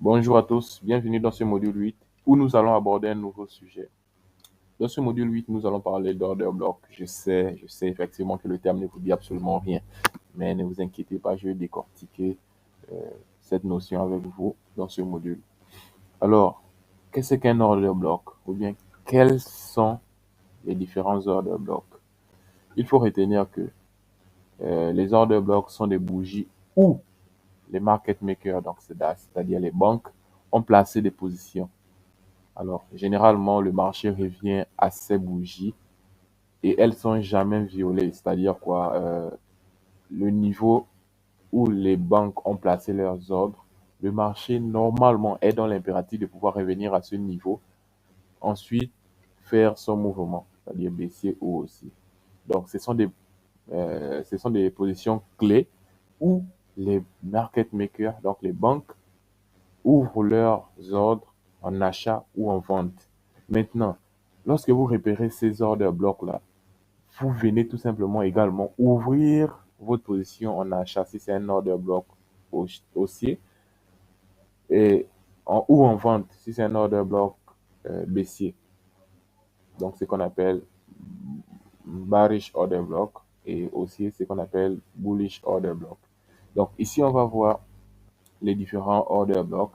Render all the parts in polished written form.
Bonjour à tous, bienvenue dans ce module 8 où nous allons aborder un nouveau sujet. Dans ce module 8, nous allons parler d'order block. Je sais effectivement que le terme ne vous dit absolument rien, mais ne vous inquiétez pas, je vais décortiquer euh, cette notion avec vous dans ce module. Alors, qu'est-ce qu'un order block ou bien quels sont les différents order blocks? Il faut retenir que les order blocks sont des bougies où les market makers, donc c'est-à-dire les banques, ont placé des positions. Alors, généralement, le marché revient à ces bougies et elles sont jamais violées. C'est-à-dire quoi? Le niveau où les banques ont placé leurs ordres, le marché normalement est dans l'impératif de pouvoir revenir à ce niveau, ensuite faire son mouvement, c'est-à-dire baissier ou haussier. Donc, ce sont des positions clés où les market makers, donc les banques, ouvrent leurs ordres en achat ou en vente. Maintenant, lorsque vous repérez ces ordres blocs-là, vous venez tout simplement également ouvrir votre position en achat si c'est un order bloc haussier ou en vente si c'est un order bloc baissier. Donc, ce qu'on appelle bearish order block et aussi ce qu'on appelle bullish order block. Donc, ici, on va voir les différents order blocks.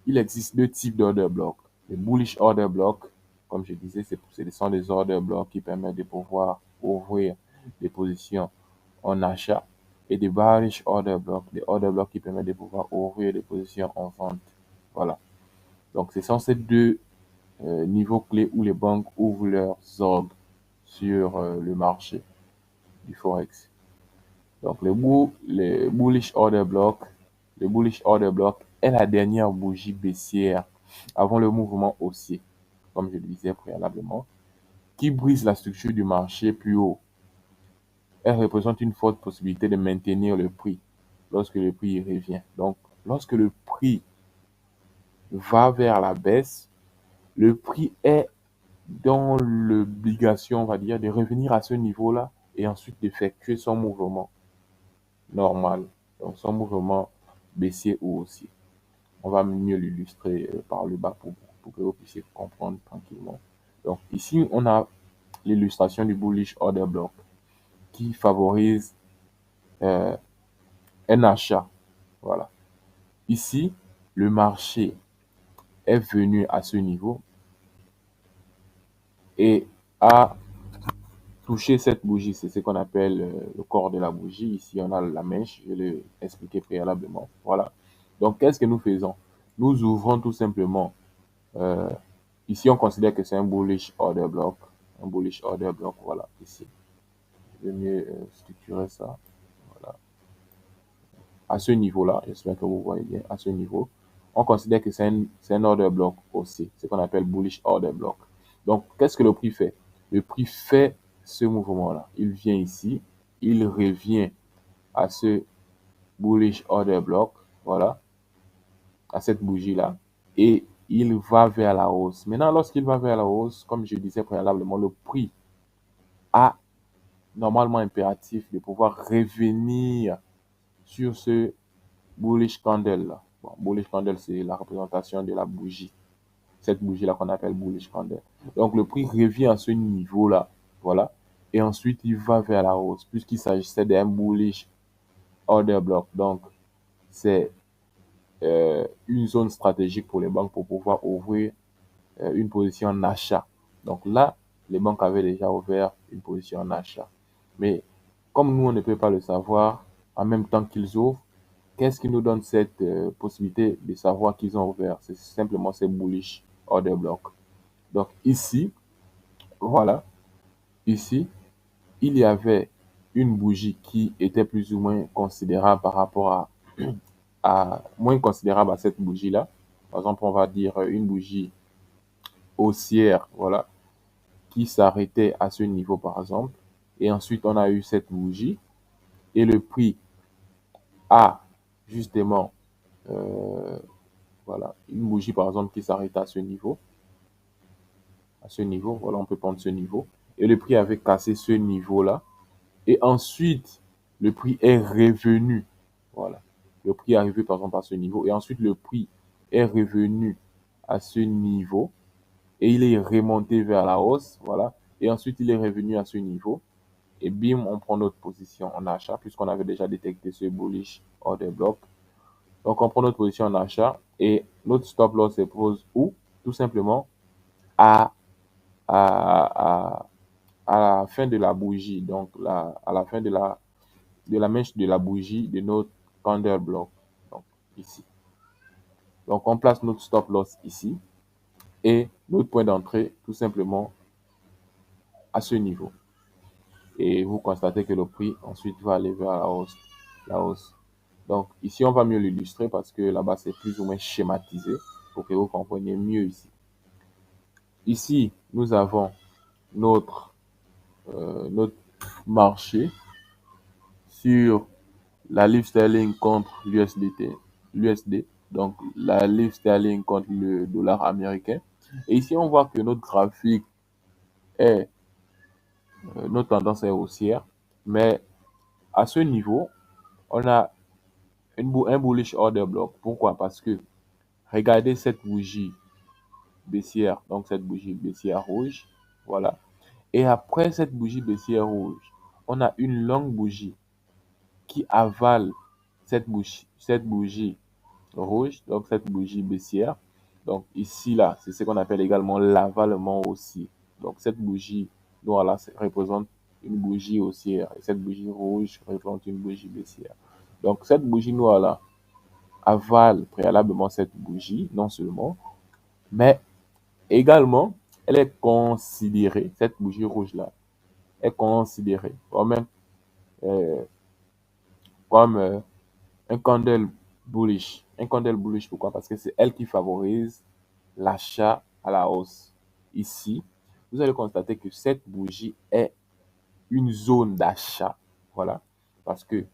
Il existe deux types d'order blocks. Les bullish order blocks, comme je disais, ce sont des order blocks qui permettent de pouvoir ouvrir des positions en achat et des bearish order blocks, des order blocks qui permettent de pouvoir ouvrir des positions en vente. Voilà. Donc, ce sont ces deux niveaux clés où les banques ouvrent leurs ordres sur le marché du Forex. Donc, les bullish order block, le bullish order block est la dernière bougie baissière avant le mouvement haussier, comme je le disais préalablement, qui brise la structure du marché plus haut. Elle représente une forte possibilité de maintenir le prix lorsque le prix revient. Donc, lorsque le prix va vers la baisse, le prix est dans l'obligation, on va dire, de revenir à ce niveau-là et ensuite d'effectuer son mouvement normal, donc son mouvement baissier ou haussier. On va mieux l'illustrer par le bas pour que vous puissiez comprendre tranquillement. Donc ici, on a l'illustration du bullish order block qui favorise euh, un achat. Voilà. Ici, le marché est venu à ce niveau et a touché cette bougie. C'est ce qu'on appelle le corps de la bougie. Ici, on a la mèche. Je l'ai expliqué préalablement. Voilà. Donc, qu'est-ce que nous faisons? Nous ouvrons tout simplement. euh, Ici, on considère que c'est un bullish order block. Un bullish order block, voilà, ici. Je vais mieux structurer ça. Voilà. À ce niveau-là, j'espère que vous voyez bien, à ce niveau, on considère que c'est un order block aussi, ce qu'on appelle bullish order block. Donc, qu'est-ce que le prix fait? Le prix fait ce mouvement-là. Il vient ici, il revient à ce bullish order block, voilà, à cette bougie-là, et il va vers la hausse. Maintenant, lorsqu'il va vers la hausse, comme je disais préalablement, le prix a normalement impératif de pouvoir revenir sur ce bullish candle là. Bon, bullish candle, c'est la représentation de la bougie. Cette bougie-là qu'on appelle bullish candle. Donc, le prix revient à ce niveau-là. Voilà. Et ensuite, il va vers la hausse, puisqu'il s'agissait d'un bullish order block. Donc, c'est une zone stratégique pour les banques pour pouvoir ouvrir une position en achat. Donc là, les banques avaient déjà ouvert une position en achat. Mais comme nous, on ne peut pas le savoir en même temps qu'ils ouvrent, qu'est-ce qui nous donne cette possibilité de savoir qu'ils ont ouvert? C'est simplement ces bullish order block. Donc ici, voilà, ici, il y avait une bougie qui était plus ou moins considérable par rapport à moins considérable à cette bougie-là. Par exemple, on va dire une bougie haussière, voilà, qui s'arrêtait à ce niveau, par exemple. Et ensuite, on a eu cette bougie et le prix a justement, euh, voilà, une bougie, par exemple, qui s'arrête à ce niveau. À ce niveau, voilà, on peut prendre ce niveau. Et le prix avait cassé ce niveau-là. Et ensuite, le prix est revenu. Voilà. Le prix est arrivé, par exemple, à ce niveau. Et ensuite, le prix est revenu à ce niveau et il est remonté vers la hausse, voilà. Et ensuite, il est revenu à ce niveau. Et bim, on prend notre position en achat puisqu'on avait déjà détecté ce bullish order block. Donc, on prend notre position en achat et notre stop loss se pose où? Tout simplement à, à, à, à la fin de la bougie. Donc, à la fin de la mèche de la bougie de notre candle block. Donc, ici. Donc, on place notre stop loss ici et notre point d'entrée tout simplement à ce niveau. Et vous constatez que le prix ensuite va aller vers la hausse. La hausse. Donc, ici, on va mieux l'illustrer parce que là-bas, c'est plus ou moins schématisé pour que vous compreniez mieux ici. Ici, nous avons notre marché sur la livre sterling contre l'USD, donc la livre sterling contre le dollar américain. Et ici, on voit que notre graphique est, notre tendance est haussière, mais à ce niveau, on a un bullish order block. Pourquoi? Parce que regardez cette bougie baissière, donc cette bougie baissière rouge, voilà. Et après cette bougie baissière rouge, on a une longue bougie qui avale cette bougie rouge, donc cette bougie baissière. Donc ici, là, c'est ce qu'on appelle également l'avalement haussier. Donc cette bougie noire là représente une bougie haussière et cette bougie rouge représente une bougie baissière. Donc cette bougie noire là avale préalablement cette bougie, non seulement, mais également, elle est considérée, cette bougie rouge là, est considérée euh, comme un candle bullish. Un candle bullish, pourquoi? Parce que c'est elle qui favorise l'achat à la hausse. Ici, vous allez constater que cette bougie est une zone d'achat. Voilà. Parce que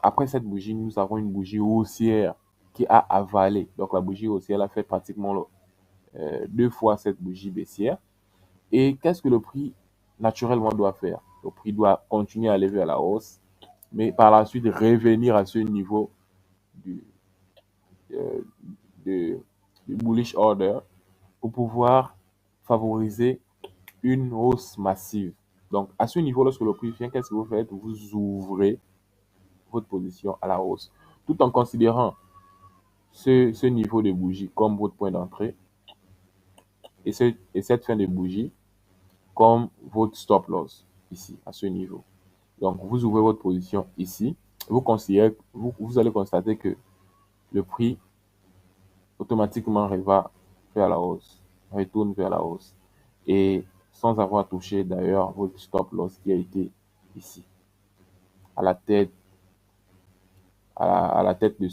après cette bougie, nous avons une bougie haussière qui a avalé. Donc la bougie haussière a fait pratiquement deux fois cette bougie baissière. Et qu'est-ce que le prix naturellement doit faire? Le prix doit continuer à aller vers la hausse, mais par la suite revenir à ce niveau du, euh, de, du bullish order pour pouvoir favoriser une hausse massive. Donc, à ce niveau, lorsque le prix vient, qu'est-ce que vous faites? Vous ouvrez votre position à la hausse, tout en considérant ce niveau de bougie comme votre point d'entrée et cette fin de bougie comme votre stop loss ici, à ce niveau. Donc, vous ouvrez votre position ici. Vous allez constater que le prix automatiquement va vers la hausse, retourne vers la hausse. Et sans avoir touché d'ailleurs votre stop loss qui a été ici, à la tête, à la tête de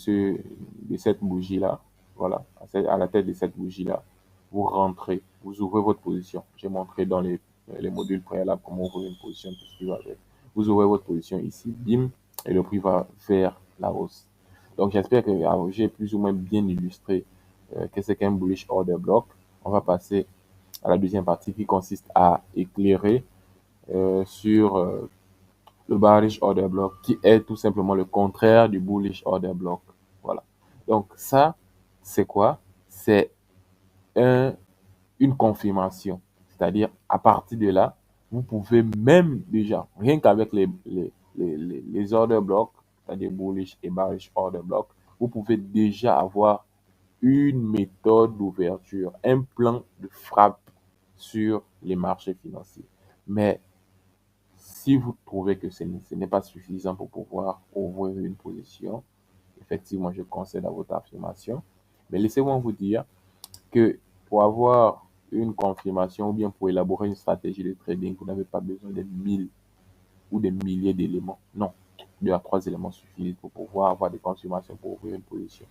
cette bougie-là. Voilà, à la tête de cette bougie-là. Vous rentrez, vous ouvrez votre position. J'ai montré dans les modules préalables comment ouvrir une position, tout ce qui va avec. Vous ouvrez votre position ici, bim, et le prix va vers la hausse. Donc j'espère que j'ai plus ou moins bien illustré qu'est-ce qu'un bullish order block. On va passer à la deuxième partie qui consiste à éclairer sur le bearish order block qui est tout simplement le contraire du bullish order block. Voilà. Donc ça, c'est quoi? C'est un, une confirmation. C'est-à-dire, à partir de là, vous pouvez même déjà, rien qu'avec les order blocks, c'est-à-dire bullish et bearish order block, vous pouvez déjà avoir une méthode d'ouverture, un plan de frappe sur les marchés financiers. Mais si vous trouvez que ce n'est pas suffisant pour pouvoir ouvrir une position, effectivement, je concède à votre affirmation. Mais laissez-moi vous dire que pour avoir une confirmation ou bien pour élaborer une stratégie de trading, vous n'avez pas besoin de 1000 ou des milliers d'éléments. Non, 2 à 3 éléments suffisent pour pouvoir avoir des confirmations pour ouvrir une position.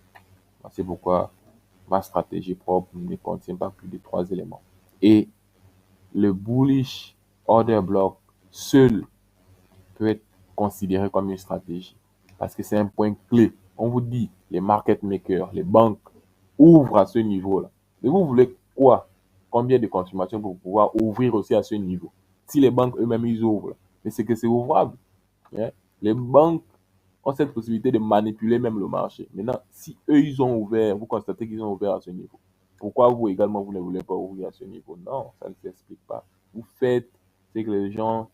C'est pourquoi ma stratégie propre ne contient pas plus de 3 éléments. Et le bullish order block seul peut être considéré comme une stratégie parce que c'est un point clé. On vous dit, les market makers, les banques ouvrent à ce niveau-là. Mais vous voulez quoi? Combien de confirmations pour pouvoir ouvrir aussi à ce niveau? Si les banques eux-mêmes, ils ouvrent, mais c'est que c'est ouvrable. Hein? Les banques ont cette possibilité de manipuler même le marché. Maintenant, si eux, ils ont ouvert, vous constatez qu'ils ont ouvert à ce niveau. Pourquoi vous également, vous ne voulez pas ouvrir à ce niveau? Non, ça ne s'explique pas. Vous faites ce que les gens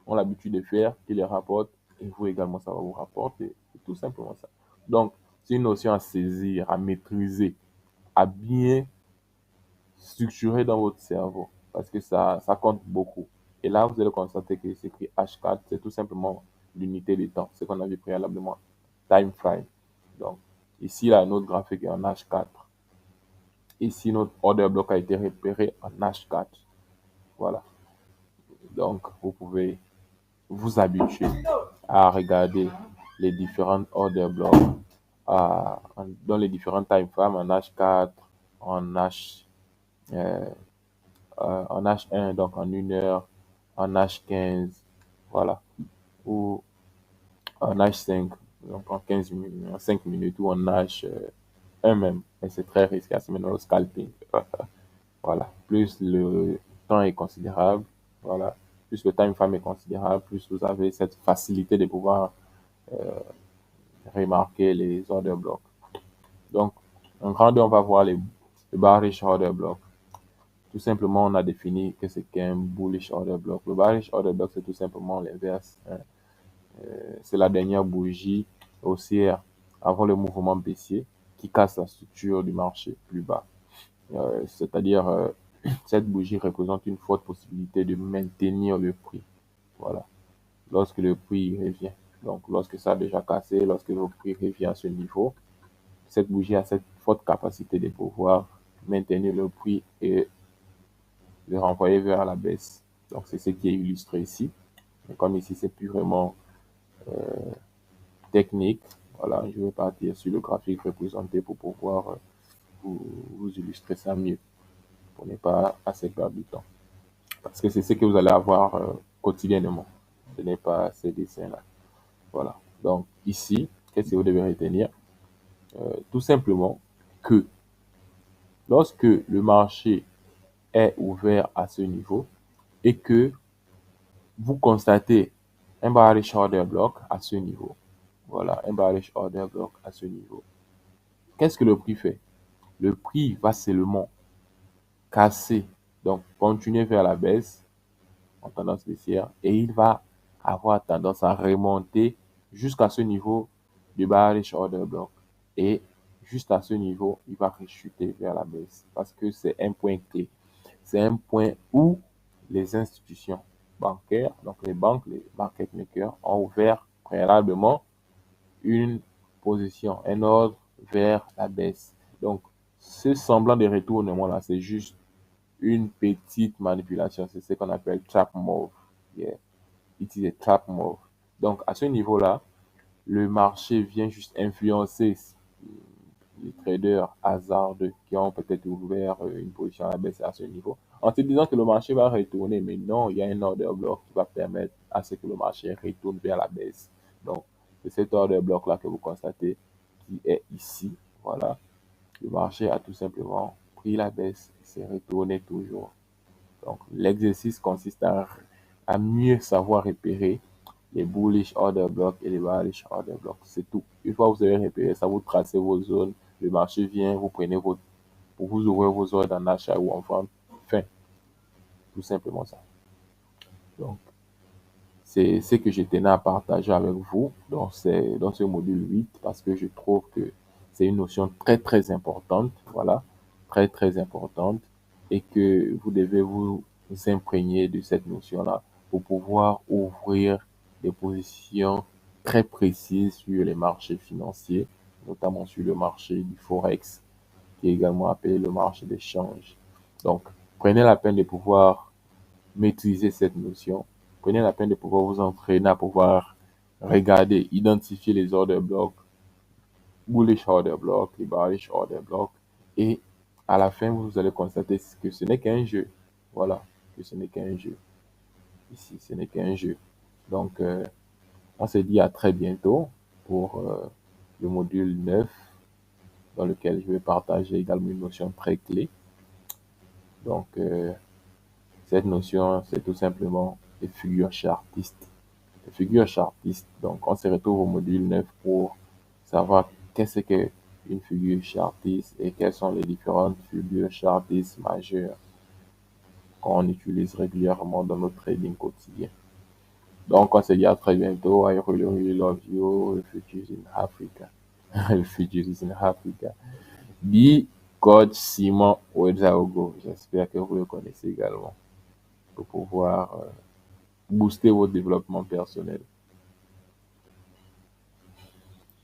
ont l'habitude de faire, qui les rapportent, et vous également, ça va vous rapporter. C'est tout simplement ça. Donc, c'est une notion à saisir, à maîtriser, à bien structurer dans votre cerveau, parce que ça compte beaucoup. Et là, vous allez constater que c'est écrit H4, c'est tout simplement l'unité de temps, ce qu'on a vu préalablement, time frame. Donc, ici, là, notre graphique est en H4. Ici, notre order block a été repéré en H4. Voilà. Donc, vous pouvez vous habituer à regarder les différentes order blocks dans les différentes time frames en H4, en H, euh, en H1, donc en 1 heure, en H15, voilà, ou en H5, donc en 15 minutes, en 5 minutes, ou en H1 même. Et c'est très risqué à ce moment au scalping. Voilà. Plus le temps est considérable, voilà. Plus le time frame est considérable, plus vous avez cette facilité de pouvoir remarquer les order blocks. Donc, en grandeur, on va voir le bearish order block. Tout simplement, on a défini que c'est qu'un bullish order block. Le bearish order block, c'est tout simplement l'inverse, hein. C'est la dernière bougie haussière avant le mouvement baissier qui casse la structure du marché plus bas. C'est-à-dire, cette bougie représente une forte possibilité de maintenir le prix. Voilà. Lorsque le prix revient. Donc, lorsque ça a déjà cassé, lorsque le prix revient à ce niveau, cette bougie a cette forte capacité de pouvoir maintenir le prix et le renvoyer vers la baisse. Donc, c'est ce qui est illustré ici. Et comme ici, c'est purement technique, voilà, je vais partir sur le graphique représenté pour pouvoir vous illustrer ça mieux, pour ne pas assez perdre du temps. Parce que c'est ce que vous allez avoir quotidiennement. Ce n'est pas ces dessins-là. Voilà. Donc, ici, qu'est-ce que vous devez retenir? Tout simplement que lorsque le marché est ouvert à ce niveau et que vous constatez un bearish order block à ce niveau, voilà, un bearish order block à ce niveau, qu'est-ce que le prix fait? Le prix va seulement casser, donc continuer vers la baisse en tendance baissière, et il va avoir tendance à remonter jusqu'à ce niveau du bearish order block. Et juste à ce niveau, il va rechuter vers la baisse parce que c'est un point clé. C'est un point où les institutions bancaires, donc les banques, les market makers, ont ouvert préalablement une position, un ordre vers la baisse. Donc, ce semblant de retournement-là, c'est juste une petite manipulation. C'est ce qu'on appelle trap move. Yeah. It is a trap move. Donc, à ce niveau-là, le marché vient juste influencer les traders hasardeux qui ont peut-être ouvert une position à la baisse à ce niveau, en se disant que le marché va retourner. Mais non, il y a un order block qui va permettre à ce que le marché retourne vers la baisse. Donc, c'est cet order block-là que vous constatez qui est ici. Voilà. Le marché a tout simplement pris la baisse et s'est retourné toujours. Donc, l'exercice consiste à mieux savoir repérer les bullish order blocks et les bearish order blocks. C'est tout. Une fois que vous avez repéré ça, vous tracez vos zones. Le marché vient, vous prenez pour vous ouvrir vos ordres en achat ou en vente. Fin. Tout simplement ça. Donc, c'est ce que je tenais à partager avec vous dans ce module 8 parce que je trouve que c'est une notion très, très importante. Voilà. Très, très importante. Et que vous devez vous imprégner de cette notion-là pour pouvoir ouvrir des positions très précises sur les marchés financiers, notamment sur le marché du Forex, qui est également appelé le marché d'échange. Donc, prenez la peine de pouvoir maîtriser cette notion. Prenez la peine de pouvoir vous entraîner à pouvoir regarder, identifier les order blocks, bullish order block, les bearish order block, et à la fin, vous allez constater que ce n'est qu'un jeu. Voilà, que ce n'est qu'un jeu. Ici, ce n'est qu'un jeu. Donc, on se dit à très bientôt pour le module 9, dans lequel je vais partager également une notion très clé. Donc, cette notion, c'est tout simplement les figures chartistes. figure chartiste. Donc, on se retrouve au module 9 pour savoir qu'est-ce qu'une figure chartiste et quelles sont les différentes figures chartistes majeures qu'on utilise régulièrement dans notre trading quotidien. Donc, on se dit à très bientôt. I really, really love you. Refugees in Africa. Refugees in Africa. Be Coach Simon Ouedraogo. J'espère que vous le connaissez également pour pouvoir booster votre développement personnel.